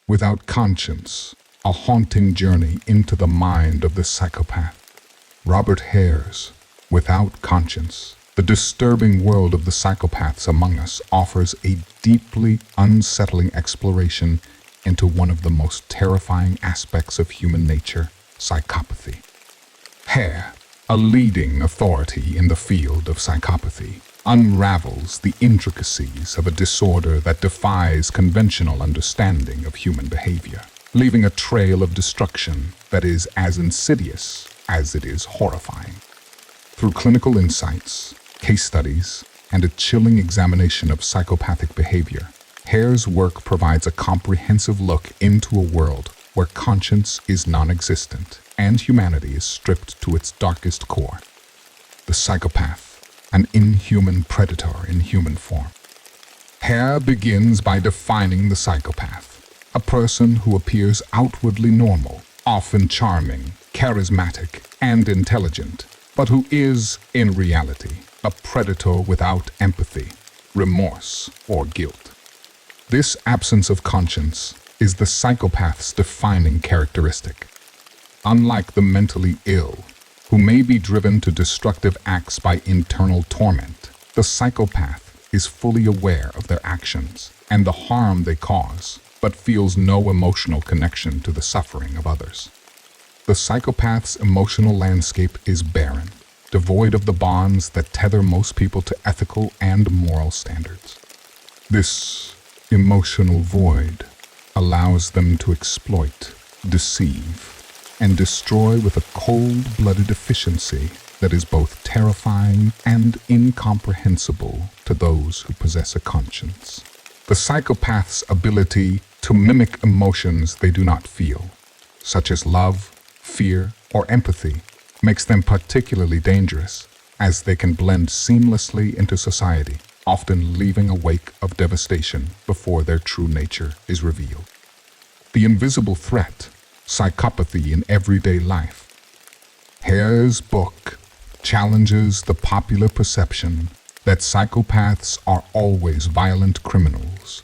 Without conscience, a haunting journey into the mind of the psychopath. Robert Hare's Without Conscience, the disturbing world of the psychopaths among us offers a deeply unsettling exploration into one of the most terrifying aspects of human nature, psychopathy. Hare, a leading authority in the field of psychopathy, unravels the intricacies of a disorder that defies conventional understanding of human behavior, leaving a trail of destruction that is as insidious as it is horrifying. Through clinical insights, case studies, and a chilling examination of psychopathic behavior, Hare's work provides a comprehensive look into a world where conscience is non-existent and humanity is stripped to its darkest core. The psychopath, an inhuman predator in human form. Hare begins by defining the psychopath, a person who appears outwardly normal, often charming, charismatic, and intelligent, but who is, in reality, a predator without empathy, remorse, or guilt. This absence of conscience is the psychopath's defining characteristic. Unlike the mentally ill, who may be driven to destructive acts by internal torment, the psychopath is fully aware of their actions and the harm they cause, but feels no emotional connection to the suffering of others. The psychopath's emotional landscape is barren, devoid of the bonds that tether most people to ethical and moral standards. This emotional void allows them to exploit, deceive, and destroy with a cold-blooded efficiency that is both terrifying and incomprehensible to those who possess a conscience. The psychopath's ability to mimic emotions they do not feel, such as love, fear, or empathy, makes them particularly dangerous, as they can blend seamlessly into society, often leaving a wake of devastation before their true nature is revealed. The invisible threat, psychopathy in everyday life. Hare's book challenges the popular perception that psychopaths are always violent criminals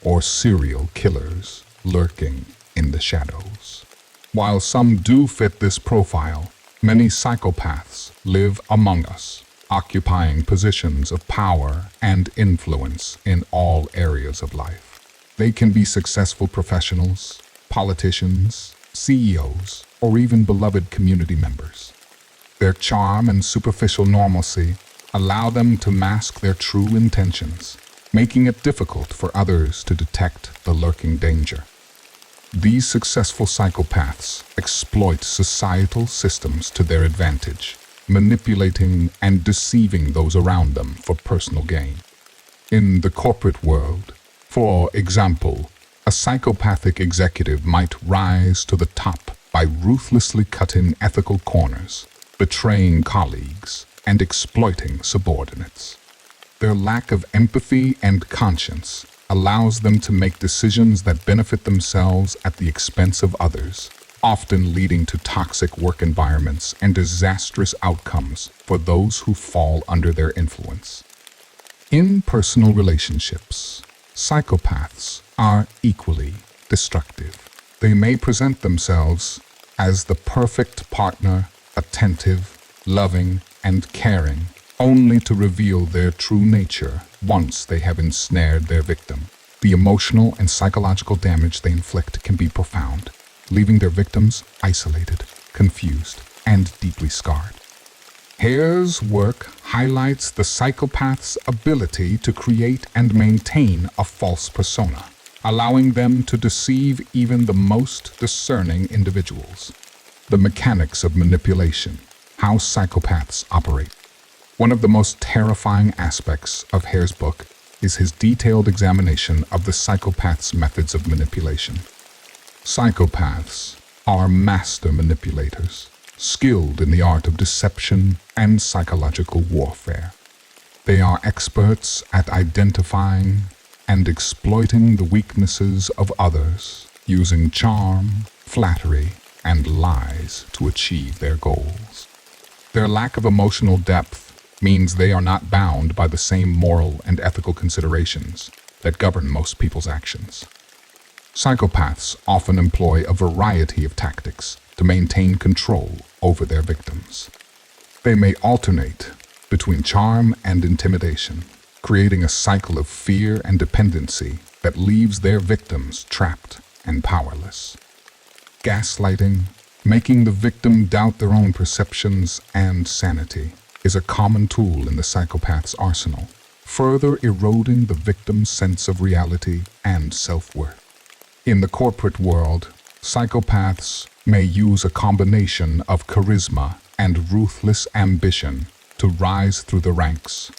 or serial killers lurking in the shadows. While some do fit this profile, many psychopaths live among us, occupying positions of power and influence in all areas of life. They can be successful professionals, politicians, CEOs, or even beloved community members. Their charm and superficial normalcy allow them to mask their true intentions, making it difficult for others to detect the lurking danger. These successful psychopaths exploit societal systems to their advantage, manipulating and deceiving those around them for personal gain. In the corporate world, for example, a psychopathic executive might rise to the top by ruthlessly cutting ethical corners, betraying colleagues, and exploiting subordinates. Their lack of empathy and conscience allows them to make decisions that benefit themselves at the expense of others, often leading to toxic work environments and disastrous outcomes for those who fall under their influence. In personal relationships, psychopaths are equally destructive. They may present themselves as the perfect partner, attentive, loving, and caring, only to reveal their true nature once they have ensnared their victim. The emotional and psychological damage they inflict can be profound, leaving their victims isolated, confused, and deeply scarred. Hare's work highlights the psychopath's ability to create and maintain a false persona, allowing them to deceive even the most discerning individuals. The mechanics of manipulation, how psychopaths operate. One of the most terrifying aspects of Hare's book is his detailed examination of the psychopath's methods of manipulation. Psychopaths are master manipulators, skilled in the art of deception and psychological warfare. They are experts at identifying and exploiting the weaknesses of others, using charm, flattery, and lies to achieve their goals. Their lack of emotional depth means they are not bound by the same moral and ethical considerations that govern most people's actions. Psychopaths often employ a variety of tactics to maintain control over their victims. They may alternate between charm and intimidation, creating a cycle of fear and dependency that leaves their victims trapped and powerless. Gaslighting, making the victim doubt their own perceptions and sanity, is a common tool in the psychopath's arsenal, further eroding the victim's sense of reality and self-worth. In the corporate world, psychopaths may use a combination of charisma and ruthless ambition to rise through the ranks,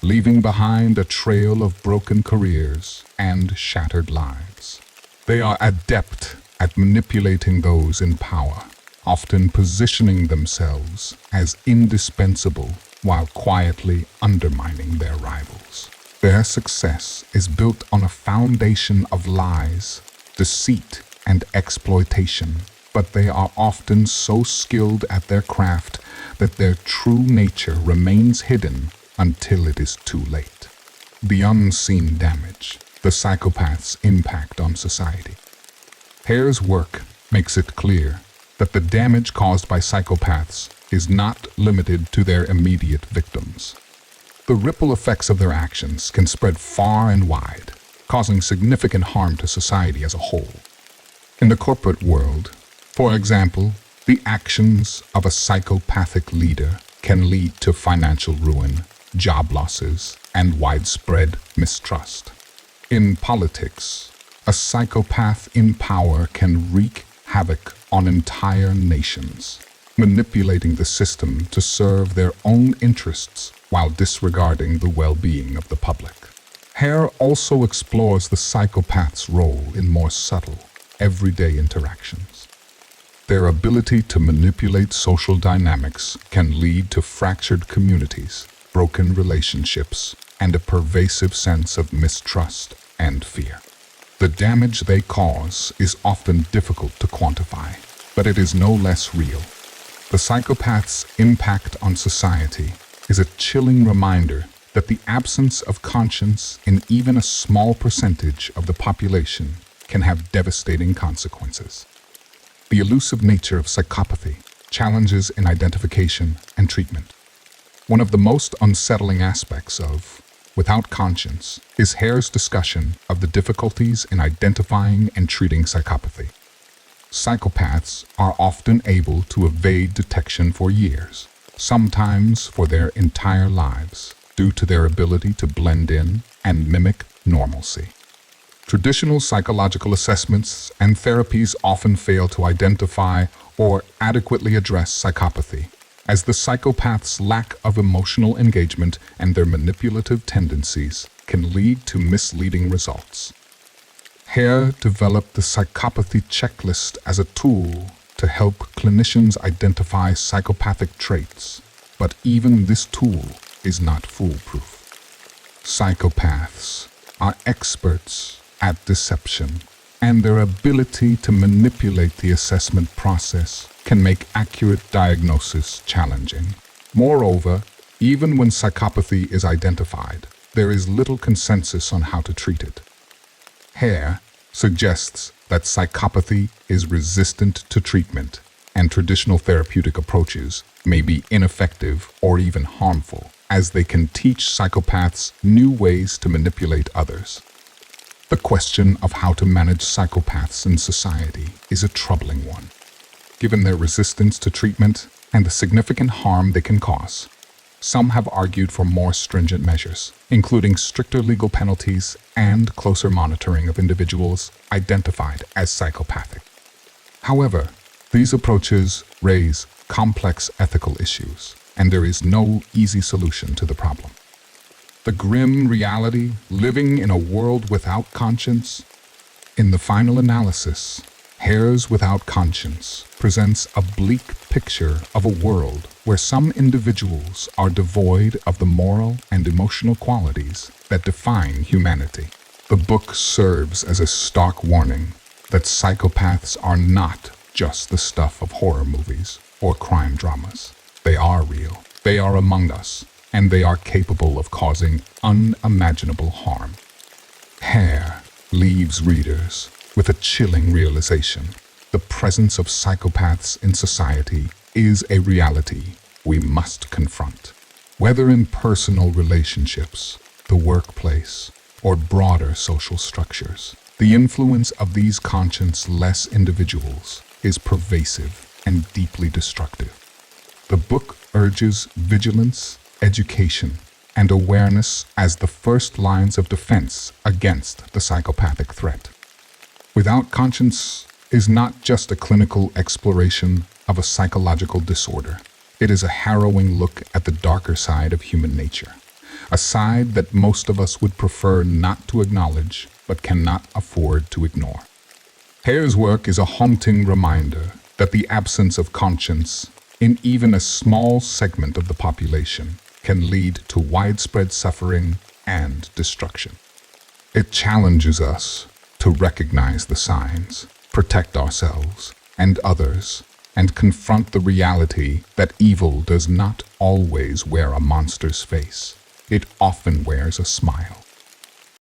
leaving behind a trail of broken careers and shattered lives. They are adept at manipulating those in power, often positioning themselves as indispensable while quietly undermining their rivals. Their success is built on a foundation of lies, deceit, and exploitation, but they are often so skilled at their craft that their true nature remains hidden until it is too late. The unseen damage, the psychopath's impact on society. Hare's work makes it clear that the damage caused by psychopaths is not limited to their immediate victims. The ripple effects of their actions can spread far and wide, causing significant harm to society as a whole. In the corporate world, for example, the actions of a psychopathic leader can lead to financial ruin, job losses, and widespread mistrust. In politics, a psychopath in power can wreak havoc on entire nations, manipulating the system to serve their own interests while disregarding the well-being of the public. Hare also explores the psychopath's role in more subtle, everyday interactions. Their ability to manipulate social dynamics can lead to fractured communities, broken relationships, and a pervasive sense of mistrust and fear. The damage they cause is often difficult to quantify, but it is no less real. The psychopath's impact on society is a chilling reminder that the absence of conscience in even a small percentage of the population can have devastating consequences. The elusive nature of psychopathy challenges in identification and treatment. One of the most unsettling aspects of Without Conscience is Hare's discussion of the difficulties in identifying and treating psychopathy. Psychopaths are often able to evade detection for years, sometimes for their entire lives, due to their ability to blend in and mimic normalcy. Traditional psychological assessments and therapies often fail to identify or adequately address psychopathy, as the psychopath's lack of emotional engagement and their manipulative tendencies can lead to misleading results. Hare developed the psychopathy checklist as a tool to help clinicians identify psychopathic traits, but even this tool is not foolproof. Psychopaths are experts at deception, and their ability to manipulate the assessment process can make accurate diagnosis challenging. Moreover, even when psychopathy is identified, there is little consensus on how to treat it. Hare suggests that psychopathy is resistant to treatment, and traditional therapeutic approaches may be ineffective or even harmful, as they can teach psychopaths new ways to manipulate others. The question of how to manage psychopaths in society is a troubling one, given their resistance to treatment and the significant harm they can cause. Some have argued for more stringent measures, including stricter legal penalties and closer monitoring of individuals identified as psychopathic. However, these approaches raise complex ethical issues, and there is no easy solution to the problem. The grim reality, living in a world without conscience. In the final analysis, Hare's Without Conscience presents a bleak picture of a world where some individuals are devoid of the moral and emotional qualities that define humanity. The book serves as a stark warning that psychopaths are not just the stuff of horror movies or crime dramas. They are real, they are among us, and they are capable of causing unimaginable harm. Hare leaves readers with a chilling realization. The presence of psychopaths in society is a reality we must confront. Whether in personal relationships, the workplace, or broader social structures, the influence of these conscience-less individuals is pervasive and deeply destructive. The book urges vigilance, education, and awareness as the first lines of defense against the psychopathic threat. Without Conscience is not just a clinical exploration of a psychological disorder. It is a harrowing look at the darker side of human nature, a side that most of us would prefer not to acknowledge but cannot afford to ignore. Hare's work is a haunting reminder that the absence of conscience in even a small segment of the population can lead to widespread suffering and destruction. It challenges us to recognize the signs, protect ourselves and others, and confront the reality that evil does not always wear a monster's face. It often wears a smile.